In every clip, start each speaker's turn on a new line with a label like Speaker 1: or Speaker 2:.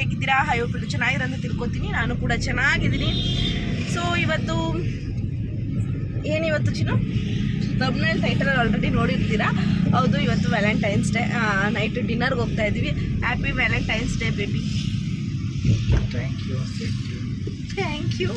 Speaker 1: ಹೇಗಿದ್ದೀರಾ? ಎಲ್ಲರೂ ಚೆನ್ನಾಗಿರೋ ಅಂತ ತಿಳ್ಕೊತೀನಿ. ನಾನು ಕೂಡ ಚೆನ್ನಾಗಿದ್ದೀನಿ. ಸೊ ಇವತ್ತು ಏನಿವತ್ತು ಚಿನ್ನು ತಮ್ನೇಲ್ ಟೈಟಲಲ್ಲಿ ಆಲ್ರೆಡಿ ನೋಡಿರ್ತೀರಾ. ಹೌದು, ಇವತ್ತು ವ್ಯಾಲೆಂಟೈನ್ಸ್ ಡೇ. ನೈಟ್ ಡಿನ್ನರ್ಗೆ ಹೋಗ್ತಾ ಇದ್ದೀವಿ. Happy Valentine's day baby. Thank you.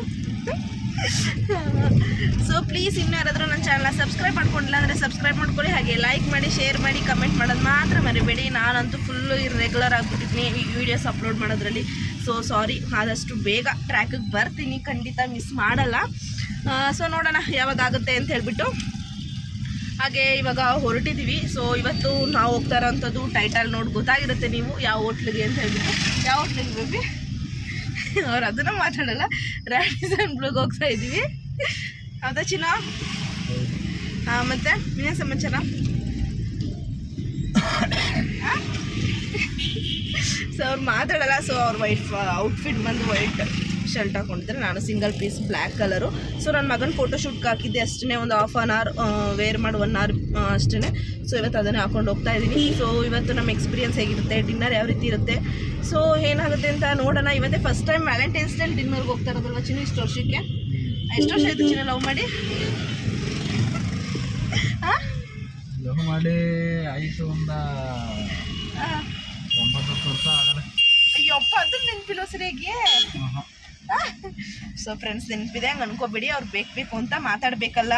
Speaker 1: So please ಇನ್ನೂ ಯಾರಾದರೂ ನನ್ನ ಚಾನಲ್ನ ಸಬ್ಸ್ಕ್ರೈಬ್ ಮಾಡ್ಕೊಂಡಿಲ್ಲ ಅಂದರೆ ಸಬ್ಸ್ಕ್ರೈಬ್ ಮಾಡ್ಕೊಳ್ಳಿ. ಹಾಗೆ ಲೈಕ್ ಮಾಡಿ, ಶೇರ್ ಮಾಡಿ, ಕಮೆಂಟ್ ಮಾಡೋದು ಮಾತ್ರ ಮರಿಬೇಡಿ. ನಾನಂತೂ ಫುಲ್ಲು ಇರ್ರೆಗ್ಯುಲರ್ ಆಗಿಬಿಟ್ಟಿದ್ದೀನಿ ಈ ವಿಡಿಯೋಸ್ ಅಪ್ಲೋಡ್ ಮಾಡೋದ್ರಲ್ಲಿ. ಸೊ ಸಾರಿ, ಆದಷ್ಟು ಬೇಗ ಟ್ರ್ಯಾಕಿಗೆ ಬರ್ತೀನಿ, ಖಂಡಿತ ಮಿಸ್ ಮಾಡಲ್ಲ. ಸೊ ನೋಡೋಣ ಯಾವಾಗ ಆಗುತ್ತೆ ಅಂತ ಹೇಳ್ಬಿಟ್ಟು. ಹಾಗೆ ಇವಾಗ ಹೊರಟಿದ್ದೀವಿ. ಸೊ ಇವತ್ತು ನಾವು ಹೋಗ್ತಾ ಇರೋವಂಥದ್ದು ಟೈಟಲ್ ನೋಡಿ ಗೊತ್ತಾಗಿರುತ್ತೆ ನೀವು ಯಾವ ಹೋಟ್ಲಿಗೆ ಅಂತ ಹೇಳ್ಬಿಟ್ಟು. ಯಾವ ಹೋಟ್ಲಿಗೆ ಬೇಬಿ? ಅವ್ರು ಅದನ್ನು ಮಾತಾಡಲ್ಲ. ರ್ಯಾಡಿಸನ್ ಬ್ಲೂಗೆ ಹೋಗ್ತಾ ಇದ್ದೀವಿ. ಹೌದಾ ಚಿನ್ನ? ಮತ್ತು ಇನ್ನೇನು ಸಮಾಚಾರ? ಸೊ ಅವ್ರು ಮಾತಾಡಲ್ಲ. ಸೊ ಅವ್ರ ವೈಟ್ ಔಟ್ಫಿಟ್ ಬಂದು ವೈಟ್ ಶರ್ಟ್ ಹಾಕೊಂಡಿದ್ದಾರೆ, ನಾನು single piece black colour. So ನನ್ನ ಮಗನ ಫೋಟೋಶೂಟ್ಗೆ ಹಾಕಿದ್ದೆ ಅಷ್ಟೇ, ಒಂದು ಹಾಫ್ ಆನ್ ಅವರ್ ವೇರ್ ಮಾಡಿ 1 hour ಅಷ್ಟೇ. ಸೊ ಇವತ್ತು ಅದನ್ನೇ ಹಾಕೊಂಡು ಹೋಗ್ತಾ ಇದ್ದೀನಿ. ಸೊ ಇವತ್ತು ನಮ್ಮ ಎಕ್ಸ್ಪೀರಿಯನ್ಸ್ ಹೇಗಿರುತ್ತೆ, ಡಿನ್ನರ್ ಯಾವ ರೀತಿ ಇರುತ್ತೆ, ಸೊ ಏನಾಗುತ್ತೆ ಅಂತ ನೋಡೋಣ. ಇವತ್ತೇ ಫಸ್ಟ್ ಟೈಮ್ ವ್ಯಾಲೆಂಟೈನ್ಸ್ ಡೇ ಡಿನ್ನರ್ಗೆ ಹೋಗ್ತಾ ಇರೋದಲ್ವ ಚಿನ್ನ? ಇಷ್ಟು ವರ್ಷಕ್ಕೆ ಎಷ್ಟು ವರ್ಷ ಆಯಿತು ಚಿನ್ನ ಲವ್ ಮಾಡಿ?
Speaker 2: ಲವ್ ಮಾಡಿ ಆಯಿತು ಒಂದು 9 ವರ್ಷ ಆಗಲ್ಲ.
Speaker 1: ಅಯ್ಯಪ್ಪ, ಅದನ್ನ ನೆನಪಿಲ್ಲ ಸರಿಯಾಗಿ. ಸೊ ಫ್ರೆಂಡ್ಸ್, ನೆನಪಿದೆ, ಹಂಗೆ ಅನ್ಕೋಬೇಡಿ. ಅವ್ರು ಬೇಕು ಅಂತ ಮಾತಾಡಬೇಕಲ್ಲ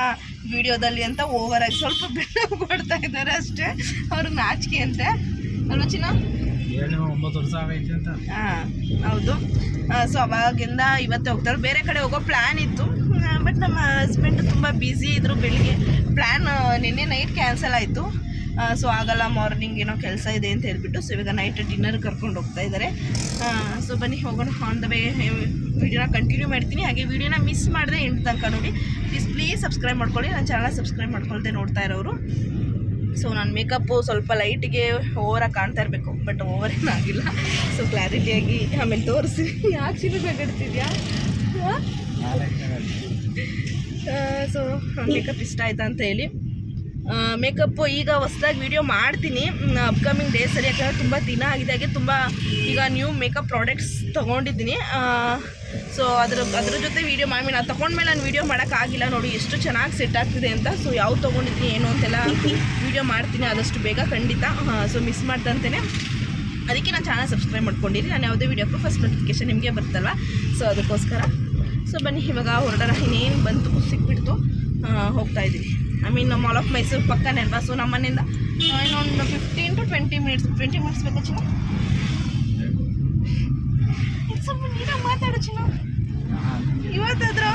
Speaker 1: ವಿಡಿಯೋದಲ್ಲಿ ಅಂತ ಓವರಾಗಿ ಸ್ವಲ್ಪ ಬಿಟ್ಟು ಕೊಡ್ತಾ ಇದ್ದಾರೆ ಅಷ್ಟೇ. ಅವ್ರಿಗೆ ನಾಚಿಕೆ ಅಂತೆ ಅಲ್ವ ಚಿನ್ನ?
Speaker 2: 9 ವರ್ಷ ಆಗೈತೆ ಅಂತ.
Speaker 1: ಹಾಂ ಹೌದು. ಸೊ ಅವಾಗಿಂದ ಇವತ್ತೇ ಹೋಗ್ತಾರೆ. ಬೇರೆ ಕಡೆ ಹೋಗೋ ಪ್ಲ್ಯಾನ್ ಇತ್ತು, ಬಟ್ ನಮ್ಮ ಹಸ್ಬೆಂಡ್ ತುಂಬ ಬ್ಯುಸಿ ಇದ್ದರು. ಬೆಳಿಗ್ಗೆ ಪ್ಲ್ಯಾನ್ ನಿನ್ನೆ ನೈಟ್ ಕ್ಯಾನ್ಸಲ್ ಆಯಿತು. ಸೊ ಆಗಲ್ಲ, ಮಾರ್ನಿಂಗ್ ಏನೋ ಕೆಲಸ ಇದೆ ಅಂತ ಹೇಳ್ಬಿಟ್ಟು. ಸೊ ಇವಾಗ ನೈಟ್ ಡಿನ್ನರ್ ಕರ್ಕೊಂಡು ಹೋಗ್ತಾ ಇದ್ದಾರೆ. ಸೊ ಬನ್ನಿ ಹೋಗೋಣ. ಆನ್ ದ ವೇ ವಿಡಿಯೋನ ಕಂಟಿನ್ಯೂ ಮಾಡ್ತೀನಿ. ಹಾಗೆ ವಿಡಿಯೋನ ಮಿಸ್ ಮಾಡಿದೆ ಎಂಟು ತನಕ ನೋಡಿ. ಪ್ಲೀಸ್ ಸಬ್ಸ್ಕ್ರೈಬ್ ಮಾಡ್ಕೊಳ್ಳಿ. ನನ್ನ ಚಾನಲ್ ಸಬ್ಸ್ಕ್ರೈಬ್ ಮಾಡ್ಕೊಳ್ದೆ ನೋಡ್ತಾ ಇರೋರು. ಸೊ ನಾನು ಮೇಕಪ್ಪು ಸ್ವಲ್ಪ ಲೈಟಿಗೆ ಓವರಾಗಿ ಕಾಣ್ತಾ ಇರಬೇಕು, ಬಟ್ ಓವರ್ ಏನಾಗಿಲ್ಲ. ಸೊ ಕ್ಲಾರಿಟಿಯಾಗಿ ಆಮೇಲೆ ತೋರಿಸಿ. ಯಾಕೆ ಚಿನ್ನಗಾಡ್ತಿದ್ಯಾ? ಸೊ ಮೇಕಪ್ ಇಷ್ಟ ಆಯ್ತಾ ಅಂತ ಹೇಳಿ. ಮೇಕಪ್ಪು ಈಗ ಹೊಸ್ದಾಗಿ ವೀಡಿಯೋ ಮಾಡ್ತೀನಿ ಅಪ್ಕಮಿಂಗ್ ಡೇಸಲ್ಲಿ, ಯಾಕಂದರೆ ತುಂಬ ದಿನ ಆಗಿದೆ. ಹಾಗೆ ತುಂಬ ಈಗ ನ್ಯೂ ಮೇಕಪ್ ಪ್ರಾಡಕ್ಟ್ಸ್ ತೊಗೊಂಡಿದ್ದೀನಿ. ಸೊ ಅದ್ರ ಜೊತೆ ವೀಡಿಯೋ ಮಾಡಿ ನಾನು ತೊಗೊಂಡ್ಮೇಲೆ ನಾನು ವೀಡಿಯೋ ಮಾಡೋಕ್ಕಾಗಿಲ್ಲ. ನೋಡಿ ಎಷ್ಟು ಚೆನ್ನಾಗಿ ಸೆಟ್ ಆಗ್ತಿದೆ ಅಂತ. ಸೊ ಯಾವ್ದು ತೊಗೊಂಡಿದ್ದೀನಿ ಏನು ಅಂತೆಲ್ಲ ವೀಡಿಯೋ ಮಾಡ್ತೀನಿ ಆದಷ್ಟು ಬೇಗ, ಖಂಡಿತ. ಸೊ ಮಿಸ್ ಮಾಡ್ದಂತೆಯೇ ಅದಕ್ಕೆ ನಾನು ಚಾನಲ್ ಸಬ್ಸ್ಕ್ರೈಬ್ ಮಾಡ್ಕೊಂಡಿರಿ. ನಾನು ಯಾವುದೇ ವೀಡಿಯೋಕ್ಕೂ ಫಸ್ಟ್ ನೋಟಿಫಿಕೇಷನ್ ನಿಮಗೆ ಬರ್ತಲ್ವ. ಸೊ ಅದಕ್ಕೋಸ್ಕರ. ಸೊ ಬನ್ನಿ ಇವಾಗ ಹೊರಡೋಣ. ಇನ್ನೇನು ಬಂತು ಸಿಕ್ಬಿಡ್ತು, ಹೋಗ್ತಾ ಇದ್ದೀವಿ. I mean mall of Mysore ಪಕ್ಕನೇ ಅಲ್ವಾ. ಸೊ ನಮ್ಮ ಮನೆಯಿಂದ ಇನ್ನೊಂದು 15 to 20 ಮಿನಿಟ್ಸ್ ಬೇಕಾ ಚಿನ್ನ? ಸ್ವಲ್ಪ ನೀಟಾಗಿ ಮಾತಾಡೋ ಚಿನ್ನ ಇವತ್ತಾದ್ರೂ.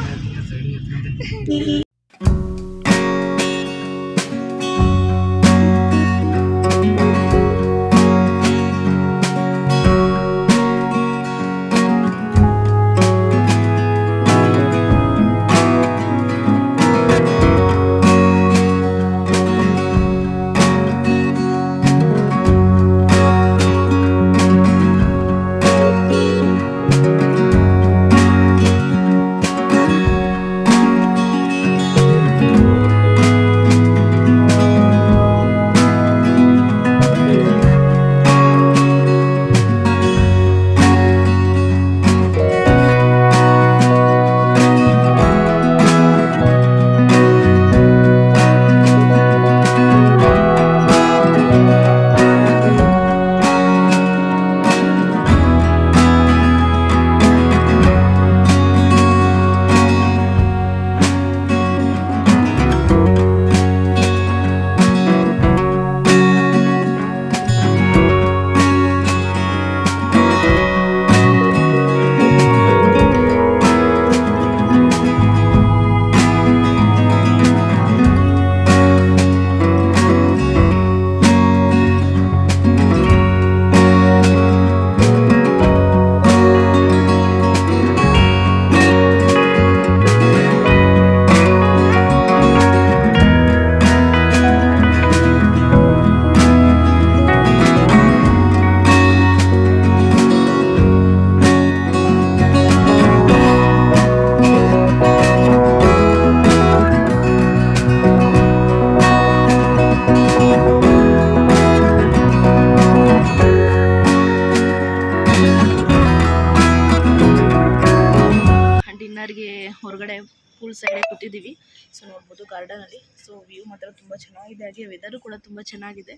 Speaker 1: ಕೂತಿದ್ದೀವಿ. ಸೊ ನೋಡ್ಬೋದು ಗಾರ್ಡನಲ್ಲಿ. ಸೊ ವ್ಯೂ ಮಾತ್ರ ತುಂಬ ಚೆನ್ನಾಗಿದೆ, ಹಾಗೆ ವೆದರು ಕೂಡ ತುಂಬ ಚೆನ್ನಾಗಿದೆ.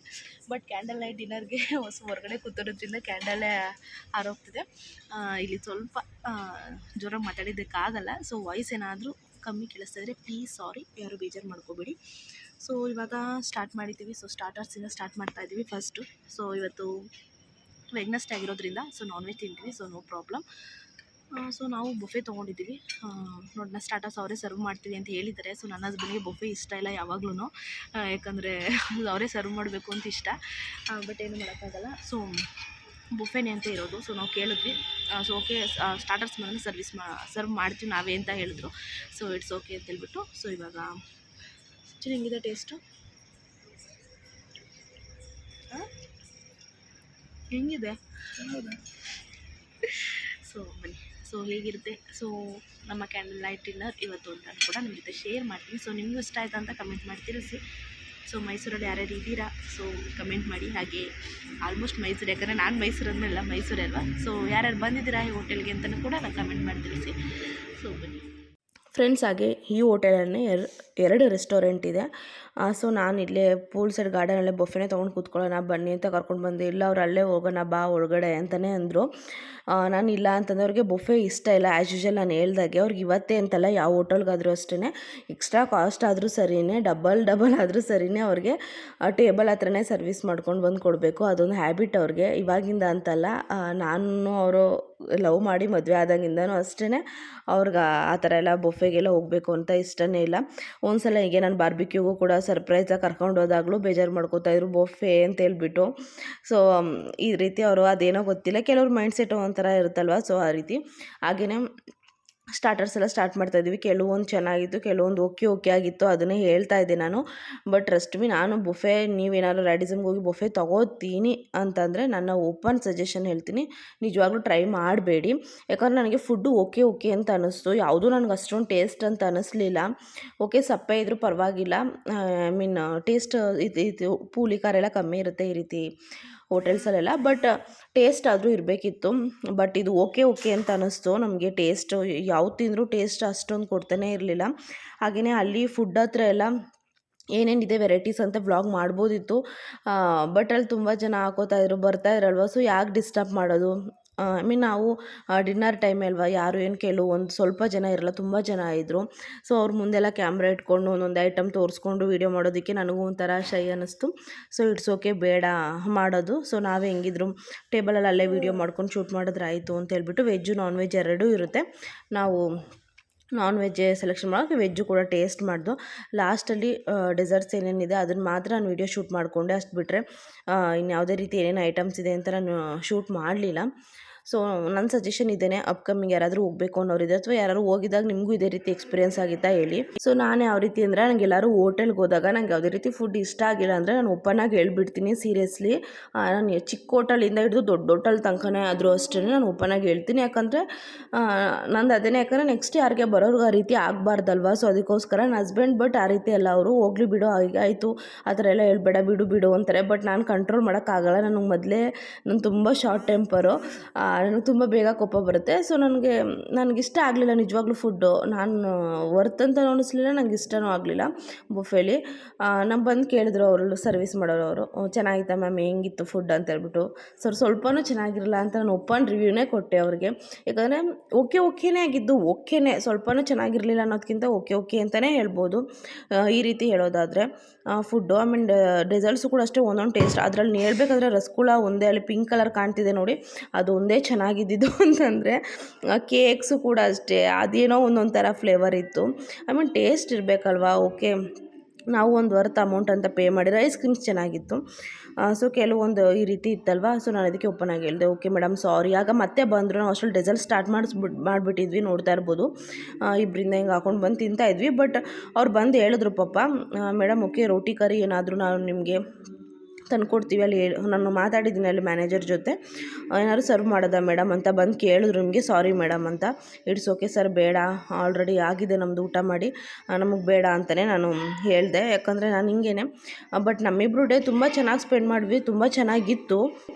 Speaker 1: ಬಟ್ ಕ್ಯಾಂಡಲ್ ಲೈಟ್ ಡಿನ್ನರ್ಗೆ ಹೊರಗಡೆ ಕೂತಿರೋದ್ರಿಂದ ಕ್ಯಾಂಡಲ್ಲೇ ಆರೋಗ್ತಿದೆ. ಇಲ್ಲಿ ಸ್ವಲ್ಪ ಜೋರಾಗಿ ಮಾತಾಡಿದ್ದಕ್ಕಾಗಲ್ಲ. ಸೊ ವಾಯ್ಸ್ ಏನಾದರೂ ಕಮ್ಮಿ ಕೇಳಿಸ್ತಾ ಇದ್ದರೆ ಪ್ಲೀಸ್ ಸಾರಿ, ಯಾರು ಬೇಜಾರು ಮಾಡ್ಕೋಬೇಡಿ. ಸೊ ಇವಾಗ ಸ್ಟಾರ್ಟ್ ಮಾಡಿದ್ದೀವಿ. ಸೊ ಸ್ಟಾರ್ಟರ್ಸಿಂದ ಸ್ಟಾರ್ಟ್ ಮಾಡ್ತಾಯಿದ್ದೀವಿ ಫಸ್ಟು. ಸೊ ಇವತ್ತು ವೆಗ್ನೆಸ್ಡೇ ಆಗಿರೋದ್ರಿಂದ ಸೊ ನಾನ್ ವೆಜ್ ತಿಂತೀವಿ, ಸೊ ನೋ ಪ್ರಾಬ್ಲಮ್. ಸೊ ನಾವು ಬೊಫೆ ತೊಗೊಂಡಿದ್ದೀವಿ. ನೋಡೋಣ, ಸ್ಟಾರ್ಟರ್ಸ್ ಅವರೇ ಸರ್ವ್ ಮಾಡ್ತೀವಿ ಅಂತ ಹೇಳಿದ್ದಾರೆ. ಸೊ ನನ್ನ ಹಸ್ಬೆಂಡ್ಗೆ ಬೊಫೆ ಇಷ್ಟ ಇಲ್ಲ ಯಾವಾಗ್ಲೂ, ಯಾಕಂದರೆ ಅವರೇ ಸರ್ವ್ ಮಾಡಬೇಕು ಅಂತ ಇಷ್ಟ. ಬಟ್ ಏನು ಮಾಡೋಕ್ಕಾಗಲ್ಲ. ಸೊ ಬುಫೆನೇ ಅಂತ ಇರೋದು. ಸೊ ನಾವು ಕೇಳಿದ್ವಿ. ಸೊ ಓಕೆ, ಸ್ಟಾರ್ಟರ್ಸ್ ಮೇಲೆ ಸರ್ವ್ ಮಾಡ್ತೀವಿ ನಾವೇ ಅಂತ ಹೇಳಿದ್ರು. ಸೊ ಇಟ್ಸ್ ಓಕೆ ಅಂತ ಹೇಳ್ಬಿಟ್ಟು. ಸೊ ಇವಾಗ ಹೆಂಗಿದೆ ಟೇಸ್ಟು? ಹೆಂಗಿದೆ? ಸೊ ಬನ್ನಿ, ಸೊ ಹೇಗಿರುತ್ತೆ. ಸೊ ನಮ್ಮ ಕ್ಯಾಂಡಲ್ ಲೈಟ್ ಡಿನ್ನರ್ ಇವತ್ತು ಅಂತ ಕೂಡ ನಿಮ್ಮ ಜೊತೆ ಶೇರ್ ಮಾಡ್ತೀನಿ. ಸೊ ನಿಮಗೂ ಇಷ್ಟ ಆಯ್ತಾ ಅಂತ ಕಮೆಂಟ್ ಮಾಡಿ ತಿಳಿಸಿ. ಸೊ ಮೈಸೂರಲ್ಲಿ ಯಾರ್ಯಾರು ಇದ್ದೀರಾ ಸೊ ಕಮೆಂಟ್ ಮಾಡಿ. ಹಾಗೆ ಆಲ್ಮೋಸ್ಟ್ ಮೈಸೂರು, ಯಾಕಂದರೆ ನಾನು ಮೈಸೂರು ಅಂದಲ್ಲ, ಮೈಸೂರೇ ಅಲ್ವಾ. ಸೊ ಯಾರ್ಯಾರು ಬಂದಿದ್ದೀರಾ ಈ ಹೋಟೆಲ್ಗೆ ಅಂತಲೂ ಕೂಡ ನಾನು ಕಮೆಂಟ್ ಮಾಡಿ ತಿಳಿಸಿ. ಸೊ ಬನ್ನಿ ಫ್ರೆಂಡ್ಸ್. ಹಾಗೆ ಈ ಹೋಟೆಲಲ್ಲಿ ಎರಡು ರೆಸ್ಟೋರೆಂಟ್ ಇದೆ. ಸೊ ನಾನು ಇಲ್ಲೇ ಪೂಲ್ ಸೈಡ್ ಗಾರ್ಡನಲ್ಲೇ ಬೊಫೆನೇ ತೊಗೊಂಡು ಕೂತ್ಕೊಳ್ಳೋಣ ಬನ್ನಿ ಅಂತ ಕರ್ಕೊಂಡು ಬಂದೆ. ಇಲ್ಲ ಅವ್ರು ಅಲ್ಲೇ ಹೋಗೋಣ ಬಾ ಒಳಗಡೆ ಅಂತಲೇ ಅಂದರು. ನಾನು ಇಲ್ಲ ಅಂತಂದರೆ ಅವ್ರಿಗೆ ಬೊಫೆ ಇಷ್ಟ ಇಲ್ಲ. ಆ್ಯಸ್ ಯೂಶಲ್ ನಾನು ಹೇಳ್ದಾಗೆ ಅವ್ರಿಗೆ ಇವತ್ತೇ ಅಂತಲ್ಲ, ಯಾವ ಹೋಟೆಲ್ಗಾದರೂ ಅಷ್ಟೇ ಎಕ್ಸ್ಟ್ರಾ ಕಾಸ್ಟ್ ಆದರೂ ಸರಿಯೇ, ಡಬಲ್ ಆದರೂ ಸರಿಯೇ ಅವ್ರಿಗೆ ಟೇಬಲ್ ಹತ್ರನೇ ಸರ್ವಿಸ್ ಮಾಡ್ಕೊಂಡು ಬಂದು ಕೊಡಬೇಕು. ಅದೊಂದು ಹ್ಯಾಬಿಟ್ ಅವ್ರಿಗೆ, ಇವಾಗಿಂದ ಅಂತಲ್ಲ. ನಾನು ಅವರು ಲವ್ ಮಾಡಿ ಮದುವೆ ಆದಾಗಿಂದನೂ ಅಷ್ಟೇ ಅವ್ರಿಗೆ ಆ ಥರ ಎಲ್ಲ ಬೊಫೆಗೆಲ್ಲ ಹೋಗಬೇಕು ಅಂತ ಇಷ್ಟನೇ ಇಲ್ಲ. ಒಂದು ಸಲ ಹೀಗೆ ನಾನು ಬಾರ್ಬಿಕ್ಯೂಗೂ ಕೂಡ ಸರ್ಪ್ರೈಸಾಗಿ ಕರ್ಕೊಂಡು ಹೋದಾಗಲೂ ಬೇಜಾರು ಮಾಡ್ಕೋತಾಯಿದ್ರು ಬೊಫೆ ಅಂತ ಹೇಳ್ಬಿಟ್ಟು. ಸೊ ಈ ರೀತಿ ಅವರು ಅದೇನೋ ಗೊತ್ತಿಲ್ಲ, ಕೆಲವ್ರ ಮೈಂಡ್ಸೆಟ್ ಒಂಥರ ಇರುತ್ತಲ್ವ. ಸೊ ಆ ರೀತಿ ಹಾಗೆಯೇ ಸ್ಟಾರ್ಟರ್ಸ್ ಎಲ್ಲ ಸ್ಟಾರ್ಟ್ ಮಾಡ್ತಾಯಿದ್ವಿ. ಕೆಲವೊಂದು ಚೆನ್ನಾಗಿತ್ತು, ಕೆಲವೊಂದು ಓಕೆ ಆಗಿತ್ತು, ಅದನ್ನೇ ಹೇಳ್ತಾ ಇದ್ದೆ ನಾನು. ಬಟ್ ಟ್ರಸ್ಟ್ ಮಿ, ನಾನು ಬೊಫೆ ನೀವೇನಾದ್ರು ರ್ಯಾಡಿಸಮ್ಗೆ ಹೋಗಿ ಬೊಫೆ ತೊಗೋತೀನಿ ಅಂತಂದರೆ ನನ್ನ ಓಪನ್ ಸಜೆಷನ್ ಹೇಳ್ತೀನಿ, ನಿಜವಾಗ್ಲೂ ಟ್ರೈ ಮಾಡಬೇಡಿ. ಯಾಕಂದರೆ ನನಗೆ ಫುಡ್ಡು ಓಕೆ ಅಂತ ಅನ್ನಿಸ್ತು. ಯಾವುದೂ ನನಗೆ ಅಷ್ಟೊಂದು ಟೇಸ್ಟ್ ಅಂತ ಅನ್ನಿಸ್ಲಿಲ್ಲ. ಓಕೆ ಸಪ್ಪೆ ಇದ್ರೂ ಪರವಾಗಿಲ್ಲ. ಐ ಮೀನ್ ಟೇಸ್ಟ್ ಇದು ಪೂಲಿ ಖಾರ ಎಲ್ಲ ಕಮ್ಮಿ ಇರುತ್ತೆ ಈ ರೀತಿ ಹೋಟೆಲ್ಸಲ್ಲೆಲ್ಲ. ಬಟ್ ಟೇಸ್ಟ್ ಆದರೂ ಇರಬೇಕಿತ್ತು. ಬಟ್ ಇದು ಓಕೆ ಅಂತ ಅನ್ನಿಸ್ತು ನಮಗೆ. ಟೇಸ್ಟು ಯಾವ್ದು ತಿಂದರೂ ಟೇಸ್ಟ್ ಅಷ್ಟೊಂದು ಕೊಡ್ತಾನೆ ಇರಲಿಲ್ಲ. ಹಾಗೆಯೇ ಅಲ್ಲಿ ಫುಡ್ ಹತ್ರ ಎಲ್ಲ ಏನೇನಿದೆ ವೆರೈಟೀಸ್ ಅಂತ ವ್ಲಾಗ್ ಮಾಡ್ಬೋದಿತ್ತು. ಬಟ್ ಅಲ್ಲಿ ತುಂಬ ಜನ ಹಾಕೋತಾಯಿದ್ರು, ಬರ್ತಾಯಿರಲ್ವ. ಸೊ ಯಾಕೆ ಡಿಸ್ಟರ್ಬ್ ಮಾಡೋದು. ಐ ಮೀನ್ ನಾವು ಡಿನ್ನರ್ ಟೈಮ್ ಅಲ್ವಾ, ಯಾರು ಏನು ಒಂದು ಸ್ವಲ್ಪ ಜನ ಇರಲ್ಲ, ತುಂಬ ಜನ ಇದ್ದರು. ಸೊ ಅವ್ರ ಮುಂದೆಲ್ಲ ಕ್ಯಾಮ್ರಾ ಇಟ್ಕೊಂಡು ಒಂದೊಂದು ಐಟಮ್ ತೋರಿಸ್ಕೊಂಡು ವೀಡಿಯೋ ಮಾಡೋದಕ್ಕೆ ನನಗೂ ಒಂಥರ ಶೈ ಅನ್ನಿಸ್ತು. ಸೊ ಇಟ್ಸ್ ಓಕೆ, ಬೇಡ ಮಾಡೋದು. ಸೊ ನಾವೇ ಹೆಂಗಿದ್ರು ಟೇಬಲಲ್ಲಿ ಅಲ್ಲೇ ವೀಡಿಯೋ ಮಾಡ್ಕೊಂಡು ಶೂಟ್ ಮಾಡಿದ್ರೆ ಆಯಿತು ಅಂತ ಹೇಳ್ಬಿಟ್ಟು. ವೆಜ್ಜು ನಾನ್ ವೆಜ್ ಎರಡೂ ಇರುತ್ತೆ. ನಾವು ನಾನ್ ವೆಜ್ಜೇ ಸೆಲೆಕ್ಷನ್ ಮಾಡೋಕ್ಕೆ ವೆಜ್ಜು ಕೂಡ ಟೇಸ್ಟ್ ಮಾಡ್ದು. ಲಾಸ್ಟಲ್ಲಿ ಡೆಸರ್ಟ್ಸ್ ಏನೇನಿದೆ ಅದನ್ನು ಮಾತ್ರ ನಾನು ವೀಡಿಯೋ ಶೂಟ್ ಮಾಡಿಕೊಂಡೆ. ಅಷ್ಟು ಬಿಟ್ಟರೆ ಇನ್ಯಾವುದೇ ರೀತಿ ಏನೇನು ಐಟಮ್ಸ್ ಇದೆ ಅಂತ ನಾನು ಶೂಟ್ ಮಾಡಲಿಲ್ಲ. ಸೊ ನನ್ನ ಸಜೆಷನ್ ಇದೇನೆ, ಅಪ್ಕಮಿಂಗ್ ಯಾರಾದರೂ ಹೋಗಬೇಕು ಅನ್ನೋರಿದೆ ಅಥವಾ ಯಾರು ಹೋಗಿದಾಗ ನಿಮಗೂ ಇದೇ ರೀತಿ ಎಕ್ಸ್ಪೀರಿಯನ್ಸ್ ಆಗಿತ್ತಾ ಹೇಳಿ. ಸೊ ನಾನು ಯಾವ ರೀತಿ ಅಂದರೆ, ನನಗೆ ಎಲ್ಲರೂ ಹೋಟೆಲ್ಗೆ ಹೋದಾಗ ನಂಗೆ ಯಾವುದೇ ರೀತಿ ಫುಡ್ ಇಷ್ಟ ಆಗಿಲ್ಲ ಅಂದರೆ ನಾನು ಓಪನ್ನಾಗಿ ಹೇಳ್ಬಿಡ್ತೀನಿ. ಸೀರಿಯಸ್ಲಿ, ನಾನು ಚಿಕ್ಕ ಹೋಟೆಲಿಂದ ಹಿಡಿದು ದೊಡ್ಡ ಹೋಟೆಲ್ ತನಕನೇ ಆದರೂ ಅಷ್ಟೇ ನಾನು ಓಪನ್ನಾಗಿ ಹೇಳ್ತೀನಿ. ಯಾಕಂದರೆ ನಂದು ಅದೇನೇ, ಯಾಕಂದರೆ ನೆಕ್ಸ್ಟ್ ಯಾರಿಗೆ ಬರೋರ್ಗೆ ಆ ರೀತಿ ಆಗಬಾರ್ದಲ್ವ. ಸೊ ಅದಕ್ಕೋಸ್ಕರ ನನ್ನ ಹಸ್ಬೆಂಡ್ ಬಟ್ ಆ ರೀತಿ ಎಲ್ಲ ಅವರು ಹೋಗ್ಲಿ ಬಿಡು ಆಯಿತು ಆ ಥರ ಎಲ್ಲ ಹೇಳ್ಬೇಡ ಬಿಡು ಅಂತಾರೆ. ಬಟ್ ನಾನು ಕಂಟ್ರೋಲ್ ಮಾಡೋಕ್ಕಾಗಲ್ಲ. ನನಗೆ ಮೊದಲೇ ನಾನು ತುಂಬ ಶಾರ್ಟ್ ಟೆಂಪರು, ನನಗೆ ತುಂಬ ಬೇಗ ಕೋಪ ಬರುತ್ತೆ. ಸೊ ನನಗಿಷ್ಟ ಆಗಲಿಲ್ಲ ನಿಜವಾಗ್ಲೂ ಫುಡ್ಡು. ನಾನು ವರ್ತ್ ಅಂತ ಅನ್ನಿಸ್ಲಿಲ್ಲ, ನನಗೆ ಇಷ್ಟನೂ ಆಗಲಿಲ್ಲ ಬುಫೇಲಿ. ನಮ್ಮ ಬಂದು ಕೇಳಿದ್ರು ಅವರು ಸರ್ವಿಸ್ ಮಾಡೋರು, ಚೆನ್ನಾಗಿತ್ತಾ ಮ್ಯಾಮ್, ಹೆಂಗಿತ್ತು ಫುಡ್ ಅಂತ ಹೇಳ್ಬಿಟ್ಟು. ಸ್ವಲ್ಪನೂ ಚೆನ್ನಾಗಿರಲ್ಲ ಅಂತ ನಾನು ಓಪನ್ ರಿವ್ಯೂನೇ ಕೊಟ್ಟೆ ಅವ್ರಿಗೆ. ಯಾಕಂದರೆ ಓಕೆನೇ ಆಗಿದ್ದು, ಸ್ವಲ್ಪನೂ ಚೆನ್ನಾಗಿರಲಿಲ್ಲ ಅನ್ನೋದಕ್ಕಿಂತ ಓಕೆ ಅಂತಲೇ ಹೇಳ್ಬೋದು ಈ ರೀತಿ ಹೇಳೋದಾದರೆ. ಫುಡ್ಡು ಐ ಮೀನ್ ಡೆಸರ್ಟ್ಸು ಕೂಡ ಅಷ್ಟೇ ಒಂದೊಂದು ಟೇಸ್ಟ್. ಅದರಲ್ಲಿ ಹೇಳ್ಬೇಕಾದ್ರೆ ರಸಗುಲ್ಲ ಒಂದೇ, ಅಲ್ಲಿ ಪಿಂಕ್ ಕಲರ್ ಕಾಣ್ತಿದೆ ನೋಡಿ, ಅದು ಒಂದೇ ಚೆನ್ನಾಗಿದ್ದಿದ್ದು ಅಂತಂದರೆ. ಕೇಕ್ಸು ಕೂಡ ಅಷ್ಟೇ, ಅದೇನೋ ಒಂದೊಂದು ಥರ ಫ್ಲೇವರ್ ಇತ್ತು. ಐ ಮೀನ್ ಟೇಸ್ಟ್ ಇರಬೇಕಲ್ವಾ. ಓಕೆ, ನಾವು ಒಂದು ವರ್ತ್ ಅಮೌಂಟ್ ಅಂತ ಪೇ ಮಾಡಿದ್ರೆ ಐಸ್ ಕ್ರೀಮ್ಸ್ ಚೆನ್ನಾಗಿತ್ತು. ಸೊ ಕೆಲವೊಂದು ಈ ರೀತಿ ಇತ್ತಲ್ವ. ಸೊ ನಾನು ಅದಕ್ಕೆ ಓಪನ್ ಆಗಿ ಹೇಳಿದೆ, ಓಕೆ ಮೇಡಮ್ ಸಾರಿ. ಆಗ ಮತ್ತೆ ಬಂದರು, ನಾವು ಅಷ್ಟರಲ್ಲಿ ಡೆಸರ್ಟ್ ಸ್ಟಾರ್ಟ್ ಮಾಡಿಬಿಟ್ಟಿದ್ವಿ, ನೋಡ್ತಾ ಇರ್ಬೋದು. ಇಬ್ಬರಿಂದ ಹಿಂಗೆ ಹಾಕೊಂಡು ಬಂದು ತಿಂತಾಯಿದ್ವಿ. ಬಟ್ ಅವ್ರು ಬಂದು ಹೇಳಿದ್ರು ಪಾಪ, ಮೇಡಮ್ ಓಕೆ ರೋಟಿ ಕರಿ ಏನಾದರೂ ನಾವು ನಿಮಗೆ ತಂದುಕೊಡ್ತೀವಿ. ಅಲ್ಲಿ ನಾನು ಮಾತಾಡಿದ್ದೀನಿ ಅಲ್ಲಿ ಮ್ಯಾನೇಜರ್ ಜೊತೆ, ಏನಾದ್ರು ಸರ್ವ್ ಮಾಡೋದಾ ಮೇಡಮ್ ಅಂತ ಬಂದು ಕೇಳಿದ್ರು ನಿಮಗೆ. ಸಾರಿ ಮೇಡಮ್ ಅಂತ. ಇಟ್ಸ್ ಓಕೆ ಸರ್, ಬೇಡ ಆಲ್ರೆಡಿ ಆಗಿದೆ ನಮ್ಮದು ಊಟ ಮಾಡಿ, ನಮಗೆ ಬೇಡ ಅಂತಲೇ ನಾನು ಹೇಳಿದೆ. ಯಾಕಂದರೆ ನಾನು ಹಿಂಗೇನೆ. ಬಟ್ ನಮ್ಮಿಬ್ರು ಡೇ ತುಂಬ ಚೆನ್ನಾಗಿ ಸ್ಪೆಂಡ್ ಮಾಡಿದ್ವಿ, ತುಂಬ ಚೆನ್ನಾಗಿತ್ತು.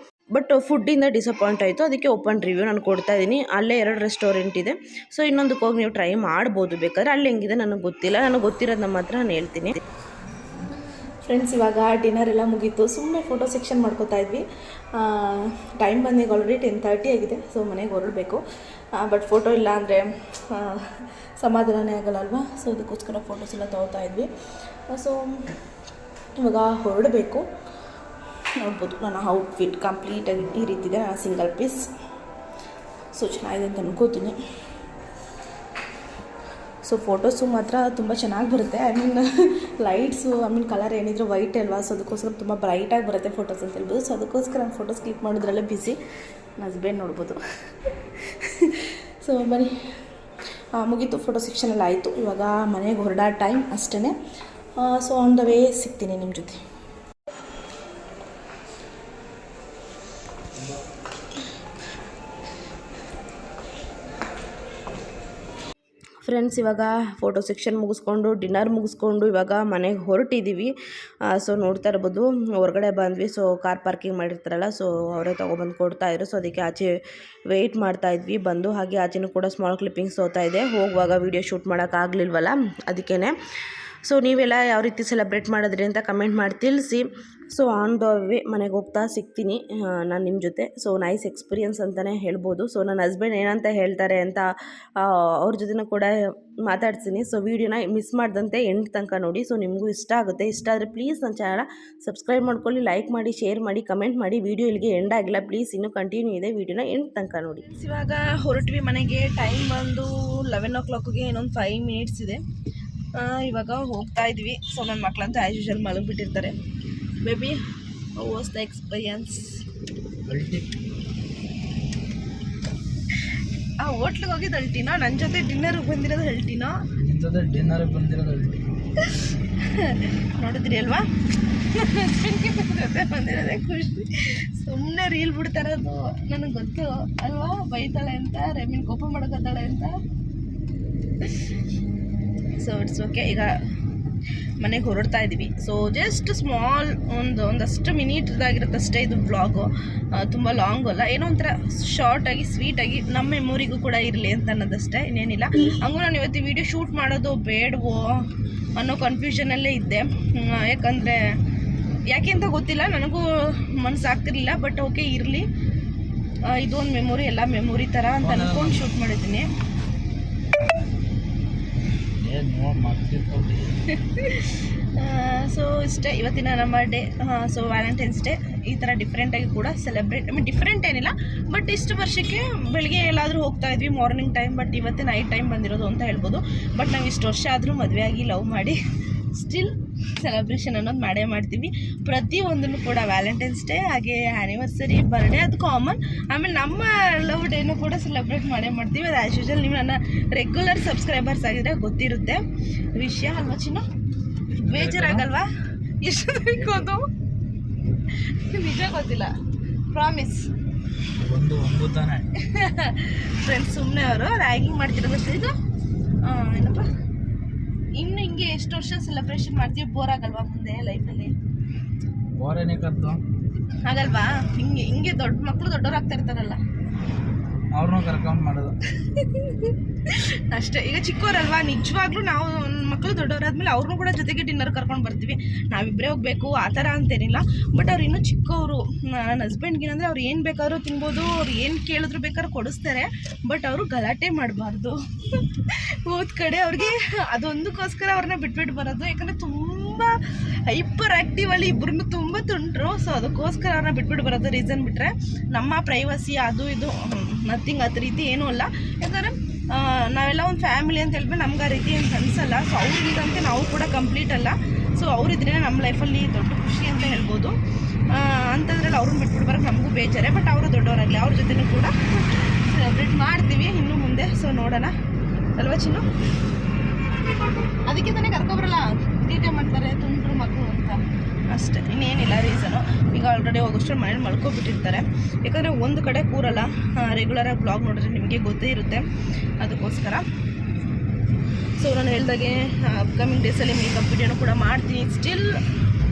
Speaker 1: ಬಟ್ ಫುಡ್ಡಿಂದ ಡಿಸಪಾಯಿಂಟ್ ಆಯಿತು. ಅದಕ್ಕೆ ಓಪನ್ ರಿವ್ಯೂ ನಾನು ಕೊಡ್ತಾ ಇದ್ದೀನಿ. ಅಲ್ಲೇ 2 ರೆಸ್ಟೋರೆಂಟ್ ಇದೆ. ಸೊ ಇನ್ನೊಂದಕ್ಕೆ ಹೋಗಿ ನೀವು ಟ್ರೈ ಮಾಡ್ಬೋದು ಬೇಕಾದ್ರೆ. ಅಲ್ಲಿ ಹೆಂಗಿದೆ ನನಗೆ ಗೊತ್ತಿಲ್ಲ, ನನಗೆ ಗೊತ್ತಿರೋದು ನಮ್ಮ ಹತ್ರ ನಾನು ಹೇಳ್ತೀನಿ.
Speaker 3: ಫ್ರೆಂಡ್ಸ್, ಇವಾಗ ಡಿನ್ನರ್ ಎಲ್ಲ ಮುಗೀತು. ಸುಮ್ಮನೆ ಫೋಟೋ ಸೆಕ್ಷನ್ ಮಾಡ್ಕೋತಾ ಇದ್ವಿ. ಟೈಮ್ ಬಂದಿಗೆ ಆಲ್ರೆಡಿ 10:30 ಆಗಿದೆ. ಸೊ ಮನೆಗೆ ಹೊರಡಬೇಕು. ಬಟ್ ಫೋಟೋ ಇಲ್ಲ ಅಂದರೆ ಸಮಾಧಾನನೇ ಆಗಲ್ಲ ಅಲ್ವಾ. ಸೊ ಅದಕ್ಕೋಸ್ಕರ ಫೋಟೋಸ್ ಎಲ್ಲ ತೊಗೊಳ್ತಾ ಇದ್ವಿ. ಸೊ ಇವಾಗ ಹೊರಡಬೇಕು. ನೋಡ್ಬೋದು ನನ್ನ ಔಟ್ಫಿಟ್ ಕಂಪ್ಲೀಟಾಗಿ ಈ ರೀತಿ ಇದೆ. ನಾನು ಸಿಂಗಲ್ ಪೀಸ್. ಸೊ ಚೆನ್ನಾಗಿದೆ ಅಂತ ಅನ್ಕೋತೀನಿ. ಸೊ ಫೋಟೋಸು ಮಾತ್ರ ತುಂಬ ಚೆನ್ನಾಗಿ ಬರುತ್ತೆ. ಲೈಟ್ಸು ಕಲರ್ ಏನಿದ್ರು ವೈಟ್ ಅಲ್ವಾ. ಸೊ ಅದಕ್ಕೋಸ್ಕರ ತುಂಬ ಬ್ರೈಟಾಗಿ ಬರುತ್ತೆ ಫೋಟೋಸ್ ಅಂತ ಹೇಳ್ಬೋದು. ಸೊ ಅದಕ್ಕೋಸ್ಕರ ನಾನು ಫೋಟೋಸ್ ಕ್ಲಿಕ್ ಮಾಡೋದ್ರಲ್ಲೇ ಬಿಸಿ. ನನ್ನ ಹಸ್ಬೆಂಡ್ ನೋಡ್ಬೋದು. ಸೊ ಬನ್ನಿ, ಮುಗೀತು ಫೋಟೋ ಸೆಕ್ಷನೆಲ್ಲ ಆಯಿತು. ಇವಾಗ ಮನೆಗೆ ಹೊರಡೋ ಟೈಮ್ ಅಷ್ಟೇ. ಸೊ ಆನ್ ದ ವೇ ಸಿಗ್ತೀನಿ ನಿಮ್ಮ ಜೊತೆ.
Speaker 1: ಫ್ರೆಂಡ್ಸ್, ಇವಾಗ ಫೋಟೋ ಸೆಕ್ಷನ್ ಮುಗಿಸ್ಕೊಂಡು ಡಿನ್ನರ್ ಮುಗಿಸ್ಕೊಂಡು ಇವಾಗ ಮನೆಗೆ ಹೊರಟಿದ್ದೀವಿ. ಸೊ ನೋಡ್ತಾ ಇರ್ಬೋದು, ಹೊರಗಡೆ ಬಂದ್ವಿ. ಸೊ ಕಾರ್ ಪಾರ್ಕಿಂಗ್ ಮಾಡಿರ್ತಾರಲ್ಲ, ಸೊ ಅವರೇ ತೊಗೊಬಂದು ಕೊಡ್ತಾಯಿದ್ರು. ಸೊ ಅದಕ್ಕೆ ಆಚೆ ವೆಯ್ಟ್ ಮಾಡ್ತಾಯಿದ್ವಿ ಬಂದು. ಹಾಗೆ ಆಚೆನೂ ಕೂಡ ಸ್ಮಾಲ್ ಕ್ಲಿಪ್ಪಿಂಗ್ಸ್ ಹೋಗ್ತಾ ಇದೆ. ಹೋಗುವಾಗ ವೀಡಿಯೋ ಶೂಟ್ ಮಾಡೋಕ್ಕಾಗಲಿಲ್ವಲ್ಲ, ಅದಕ್ಕೇ. ಸೊ ನೀವೆಲ್ಲ ಯಾವ ರೀತಿ ಸೆಲೆಬ್ರೇಟ್ ಮಾಡಿದ್ರಿ ಅಂತ ಕಮೆಂಟ್ ಮಾಡಿ ತಿಳಿಸಿ. ಸೊ ಆನ್ ದ ವೇ ಮನೆಗೆ ಹೋಗ್ತಾ ಸಿಗ್ತೀನಿ ನಾನು ನಿಮ್ಮ ಜೊತೆ. ಸೊ ನೈಸ್ ಎಕ್ಸ್ಪೀರಿಯನ್ಸ್ ಅಂತಲೇ ಹೇಳ್ಬೋದು. ಸೊ ನನ್ನ ಹಸ್ಬೆಂಡ್ ಏನಂತ ಹೇಳ್ತಾರೆ ಅಂತ ಅವ್ರ ಜೊತೆನೂ ಕೂಡ ಮಾತಾಡ್ತೀನಿ. ಸೊ ವೀಡಿಯೋನ ಮಿಸ್ ಮಾಡ್ದಂತೆ ಎಂಡ್ ತನಕ ನೋಡಿ. ಸೊ ನಿಮಗೂ ಇಷ್ಟ ಆಗುತ್ತೆ. ಇಷ್ಟ ಆದರೆ ಪ್ಲೀಸ್ ನನ್ನ ಚಾನಲ್ ಸಬ್ಸ್ಕ್ರೈಬ್ ಮಾಡ್ಕೊಳ್ಳಿ, ಲೈಕ್ ಮಾಡಿ, ಶೇರ್ ಮಾಡಿ, ಕಮೆಂಟ್ ಮಾಡಿ. ವೀಡಿಯೋ ಇಲ್ಲಿಗೆ ಎಂಡ್ ಆಗಿಲ್ಲ, ಪ್ಲೀಸ್ ಇನ್ನೂ ಕಂಟಿನ್ಯೂ ಇದೆ. ವೀಡಿಯೋನ ಎಂಡ್ ತನಕ ನೋಡಿ.
Speaker 3: ಇವಾಗ ಹೊರಟ್ವಿ ಮನೆಗೆ. ಟೈಮ್ ಬಂದು 11 o'clockಗೆ ಇನ್ನೊಂದು 5 minutes ಇದೆ. ಇವಾಗ ಹೋಗ್ತಾ ಇದ್ವಿ. ಸೊ ನನ್ನ ಮಕ್ಕಳಂತೂ ಆ್ಯಸ್ ಯೂಶುವಲ್ ಮಲಗಿಬಿಟ್ಟಿರ್ತಾರೆ. Baby, how was the experience? ಆ ಹೋಟ್ಲಿಗೆ ಹೋಗಿದ್ದು ಅಲ್ಟಿನೋ, ನನ್ನ ಜೊತೆ ಡಿನ್ನರ್ಗೆ ಬಂದಿರೋದು ಅಲ್ಟಿನೋ?
Speaker 2: ಡಿನ್ನರ್ಗೆ ಬಂದಿರೋದು ಅಲ್ಟಿ.
Speaker 3: ನೋಡಿದ್ರಿ ಅಲ್ವಾ, ಜೊತೆ ಬಂದಿರೋದೇ ಖುಷಿ. ಸುಮ್ಮನೆ ರೀಲ್ ಬಿಡ್ತಾರದು. ನನಗೆ ಗೊತ್ತು ಅಲ್ವಾ, ಬೈತಾಳೆ ಅಂತ, ರೆಮಿನ್ ಕೋಪ ಮಾಡ್ಕೊತಾಳೆ ಅಂತ. So it's okay. ಈಗ ಮನೆಗೆ ಹೊರಡ್ತಾ ಇದ್ದೀವಿ. ಸೊ ಜಸ್ಟ್ ಸ್ಮಾಲ್ ಒಂದಷ್ಟು ಮಿನಿಟ್ದಾಗಿರುತ್ತೆ ಅಷ್ಟೇ ಇದು ಬ್ಲಾಗು. ತುಂಬ ಲಾಂಗ್ ಅಲ್ಲ, ಏನೋ ಒಂಥರ ಶಾರ್ಟಾಗಿ ಸ್ವೀಟಾಗಿ ನಮ್ಮ ಮೆಮೊರಿಗೂ ಕೂಡ ಇರಲಿ ಅಂತ ಅನ್ನೋದಷ್ಟೇ, ಇನ್ನೇನಿಲ್ಲ. ಹಂಗೂ ನಾನು ಇವತ್ತು ವಿಡಿಯೋ ಶೂಟ್ ಮಾಡೋದು ಬೇಡವೋ ಅನ್ನೋ ಕನ್ಫ್ಯೂಷನಲ್ಲೇ ಇದ್ದೆ. ಯಾಕಂದರೆ ಯಾಕೆ ಅಂತ ಗೊತ್ತಿಲ್ಲ, ನನಗೂ ಮನಸ್ಸಾಗ್ತಿರ್ಲಿಲ್ಲ. ಬಟ್ ಓಕೆ, ಇರಲಿ, ಇದು ಒಂದು ಮೆಮೊರಿ, ಎಲ್ಲ ಮೆಮೊರಿ ಥರ ಅಂತ ಅಂದ್ಕೊಂಡು ಶೂಟ್ ಮಾಡಿದ್ದೀನಿ. ಸೊ ಇಷ್ಟೇ ಇವತ್ತಿನ ನಮ್ಮ ಡೇ. ಸೊ ವ್ಯಾಲೆಂಟೈನ್ಸ್ ಡೇ ಈ ಥರ ಡಿಫ್ರೆಂಟಾಗಿ ಕೂಡ ಸೆಲೆಬ್ರೇಟ್, ಡಿಫ್ರೆಂಟ್ ಏನಿಲ್ಲ, ಬಟ್ ಇಷ್ಟು ವರ್ಷಕ್ಕೆ ಬೆಳಗ್ಗೆ ಎಲ್ಲಾದರೂ ಹೋಗ್ತಾ ಇದ್ವಿ ಮಾರ್ನಿಂಗ್ ಟೈಮ್. ಬಟ್ ಇವತ್ತೇ ನೈಟ್ ಟೈಮ್ ಬಂದಿರೋದು ಅಂತ ಹೇಳ್ಬೋದು. ಬಟ್ ನಾವು ಇಷ್ಟು ವರ್ಷ ಆದರೂ ಮದುವೆ ಆಗಿ ಲವ್ ಮಾಡಿ ಸ್ಟಿಲ್ ಸೆಲೆಬ್ರೇಷನ್ ಅನ್ನೋದು ಮಾಡೇ ಮಾಡ್ತೀವಿ. ಪ್ರತಿಯೊಂದನ್ನು ಕೂಡ ವ್ಯಾಲೆಂಟೈನ್ಸ್ ಡೇ, ಹಾಗೆ ಆ್ಯನಿವರ್ಸರಿ, ಬರ್ಡೇ ಅದು ಕಾಮನ್. ಆಮೇಲೆ ನಮ್ಮ ಲವ್ ಡೇನೂ ಕೂಡ ಸೆಲೆಬ್ರೇಟ್ ಮಾಡೇ ಮಾಡ್ತೀವಿ. ಅದು ಆ್ಯಸ್ ಯೂಶುವಲ್ ನೀವು ನನ್ನ ರೆಗ್ಯುಲರ್ ಸಬ್ಸ್ಕ್ರೈಬರ್ಸ್ ಆಗಿದ್ರೆ ಗೊತ್ತಿರುತ್ತೆ ವಿಷಯ ಅಲ್ವಾ ಚಿನ್ನ? ಬೇಜಾರಾಗಲ್ವಾ? ಎಷ್ಟು ಬೇಕೋದು ನಿಜ ಗೊತ್ತಿಲ್ಲ, ಪ್ರಾಮಿಸ್. ಫ್ರೆಂಡ್ಸ್ ಸುಮ್ಮನೆ ಅವರು ರ್ಯಾಗಿಂಗ್ ಮಾಡ್ತಿರೋದಷ್ಟೇ. ಇದು ಏನಪ್ಪ, ಇನ್ನು ಹಿಂಗೆ ಎಷ್ಟು ವರ್ಷ ಸೆಲೆಬ್ರೇಷನ್ ಮಾಡ್ತೀವಿ, ಬೋರ್ ಆಗಲ್ವಾ ಮುಂದೆ ಲೈಫಲ್ಲಿ? ಆಗಲ್ವಾ? ಹಿಂಗೆ ದೊಡ್ಡ ಮಕ್ಕಳು ದೊಡ್ಡವ್ರು ಆಗ್ತಾ ಇರ್ತಾರಲ್ಲ,
Speaker 2: ಅವ್ರನ್ನೂ ಕರ್ಕೊಂಡು ಮಾಡೋದು
Speaker 3: ಅಷ್ಟೇ. ಈಗ ಚಿಕ್ಕವರಲ್ವಾ, ನಿಜವಾಗ್ಲೂ ನಾವು ಮಕ್ಕಳು ದೊಡ್ಡವರಾದ್ಮೇಲೆ ಅವ್ರನ್ನೂ ಕೂಡ ಜೊತೆಗೆ ಡಿನ್ನರ್ ಕರ್ಕೊಂಡು ಬರ್ತೀವಿ. ನಾವಿಬ್ಬರೇ ಹೋಗಬೇಕು ಆ ಥರ ಅಂತೇನಿಲ್ಲ. ಬಟ್ ಅವ್ರು ಇನ್ನೂ ಚಿಕ್ಕವರು. ನನ್ನ ಹಸ್ಬೆಂಡ್ಗೇನಂದರೆ ಅವ್ರು ಏನು ಬೇಕಾದ್ರೂ ತಿನ್ಬೋದು, ಅವ್ರು ಏನು ಕೇಳಿದ್ರು ಬೇಕಾದ್ರೂ ಕೊಡಿಸ್ತಾರೆ. ಬಟ್ ಅವರು ಗಲಾಟೆ ಮಾಡಬಾರ್ದು. ಹೋದ ಕಡೆ ಅವ್ರಿಗೆ ಅದೊಂದಕ್ಕೋಸ್ಕರ ಅವ್ರನ್ನ ಬಿಟ್ಬಿಟ್ಟು ಬರೋದು. ಯಾಕಂದರೆ ತುಂಬ ಹೈಪರ್ ಆ್ಯಕ್ಟಿವಲ್ಲಿ ಇಬ್ಬರನ್ನು ತುಂಬ ತುಂಟ್ರು. ಸೊ ಅದಕ್ಕೋಸ್ಕರ ಅವ್ರನ್ನ ಬಿಟ್ಬಿಟ್ಟು ಬರೋದು ರೀಸನ್. ಬಿಟ್ಟರೆ ನಮ್ಮ ಪ್ರೈವಸಿ ಅದು ಇದು ನಥಿಂಗ್, ಅದು ರೀತಿ ಏನೂ ಅಲ್ಲ. ಯಾಕಂದರೆ ನಾವೆಲ್ಲ ಒಂದು ಫ್ಯಾಮಿಲಿ ಅಂತ ಹೇಳ್ಬಿಟ್ಟು ನಮ್ಗೆ ಆ ರೀತಿ ಅಂತ ಅನಿಸಲ್ಲ. ಸೊ ಅವ್ರಿಗಂತೆ ನಾವು ಕೂಡ ಕಂಪ್ಲೀಟ್ ಅಲ್ಲ. ಸೊ ಅವರಿದ್ರೇ ನಮ್ಮ ಲೈಫಲ್ಲಿ ದೊಡ್ಡ ಖುಷಿ ಅಂತ ಹೇಳ್ಬೋದು. ಅಂಥದ್ರಲ್ಲಿ ಅವ್ರನ್ನ ಬಿಟ್ಬಿಟ್ಟು ಬರೋಕ್ಕೆ ನಮಗೂ ಬೇಜಾರೆ. ಬಟ್ ಅವರು ದೊಡ್ಡವರಾಗಲಿ, ಅವ್ರ ಜೊತೆನೂ ಕೂಡ ಸೆಲೆಬ್ರೇಟ್ ಮಾಡ್ತೀವಿ ಇನ್ನು ಮುಂದೆ. ಸೊ ನೋಡೋಣ ಅಲ್ವಾ ಚಿನ್ನು? ಅದಕ್ಕೆ ತಾನೇ ಕರ್ಕೊಬರಲ್ಲ, ತೀಟೆ ಮಾಡ್ತಾರೆ ತುಂಟ್ರು ಮಕ್ಕಳು ಅಂತ ಅಷ್ಟೇ, ಇನ್ನೇನಿಲ್ಲ ರೀಸನು. ಈಗ ಆಲ್ರೆಡಿ ಹೋಗೋಷ್ಟು ಮನೇಲಿ ಮಲ್ಕೊಬಿಟ್ಟಿರ್ತಾರೆ. ಯಾಕಂದರೆ ಒಂದು ಕಡೆ ಕೂರಲ್ಲ, ರೆಗ್ಯುಲರಾಗಿ ಬ್ಲಾಗ್ ನೋಡಿದ್ರೆ ನಿಮಗೆ ಗೊತ್ತೇ ಇರುತ್ತೆ, ಅದಕ್ಕೋಸ್ಕರ. ಸೊ ನಾನು ಹೇಳ್ದಾಗೆ ಅಪ್ಕಮಿಂಗ್ ಡೇಸಲ್ಲಿ ಮೇಕಪ್ ವಿಡಿಯೋನು ಕೂಡ ಮಾಡ್ತೀನಿ. ಸ್ಟಿಲ್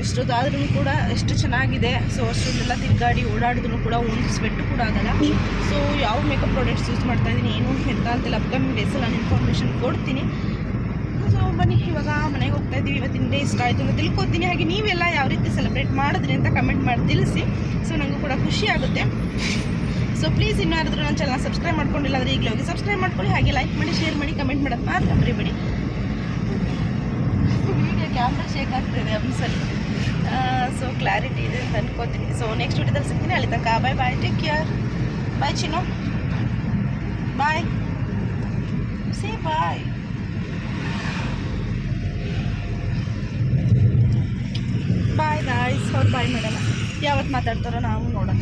Speaker 3: ಎಷ್ಟೊತ್ತಾದ್ರೂ ಕೂಡ ಎಷ್ಟು ಚೆನ್ನಾಗಿದೆ. ಸೊ ಅಷ್ಟೊಂದೆಲ್ಲ ತಿರುಗಾಡಿ ಓಡಾಡಿದ್ರು ಕೂಡ ಒಂದು ಸ್ವೆಟ್ಟು ಕೂಡ ಆಗಲ್ಲ. ಸೊ ಯಾವ ಮೇಕಪ್ ಪ್ರಾಡಕ್ಟ್ಸ್ ಯೂಸ್ ಮಾಡ್ತಾ ಇದ್ದೀನಿ ಏನು ಎಂತ ಅಂತೆಲ್ಲ ಅಪ್ಕಮಿಂಗ್ ಡೇಸಲ್ಲಿ ನಾನು ಇನ್ಫಾರ್ಮೇಷನ್ ಕೊಡ್ತೀನಿ. ಸೊ ಬನ್ನಿ ಇವಾಗ ಮನೆಗೆ ಹೋಗ್ತಾ ಇದ್ದೀವಿ. ಇವತ್ತಿನ ಡೇ ಇಷ್ಟ ಆಯಿತು ಅಂತ ತಿಳ್ಕೊತೀನಿ. ಹಾಗೆ ನೀವೆಲ್ಲ ಯಾವ ರೀತಿ ಸೆಲೆಬ್ರೇಟ್ ಮಾಡಿದ್ರಿ ಅಂತ ಕಮೆಂಟ್ ಮಾಡಿ ತಿಳಿಸಿ. ಸೊ ನನಗೂ ಕೂಡ ಖುಷಿ ಆಗುತ್ತೆ. ಸೊ ಪ್ಲೀಸ್ ಇನ್ನೂ ಯಾರಾದರೂ ನನ್ನ ಚಾನಲ್ ಸಬ್ಸ್ಕ್ರೈಬ್ ಮಾಡ್ಕೊಂಡಿಲ್ಲ ಅಂದರೆ ಈಗಲೇ ಹೋಗಿ ಸಬ್ಸ್ಕ್ರೈಬ್ ಮಾಡ್ಕೊಳ್ಳಿ. ಹಾಗೆ ಲೈಕ್ ಮಾಡಿ, ಶೇರ್ ಮಾಡಿ, ಕಮೆಂಟ್ ಮಾಡೋದು ಮಾತ್ರ ಮರಿಬೇಡಿ. ವಿಡಿಯೋ ಕ್ಯಾಮ್ರಾ ಶೇಕ್ ಆಗ್ತಿದೆ ಒಂದ್ಸಲಿ. ಸೊ ಕ್ಲಾರಿಟಿ ಇದೆ ಅಂತ ಅನ್ಕೋತೀನಿ. ಸೊ ನೆಕ್ಸ್ಟ್ ವಿಡಿಯೋದಲ್ಲಿ ಸಿಗ್ತೀನಿ. ಅಲ್ಲಿ ತನಕ bye bye, take care. Bye Chinnu, bye, say bye. Bye guys. ಅವ್ರು ಬಾಯ್ ಮಾಡಲ್ಲ, ಯಾವತ್ತು ಮಾತಾಡ್ತಾರೋ ನಾವು ನೋಡೋಣ.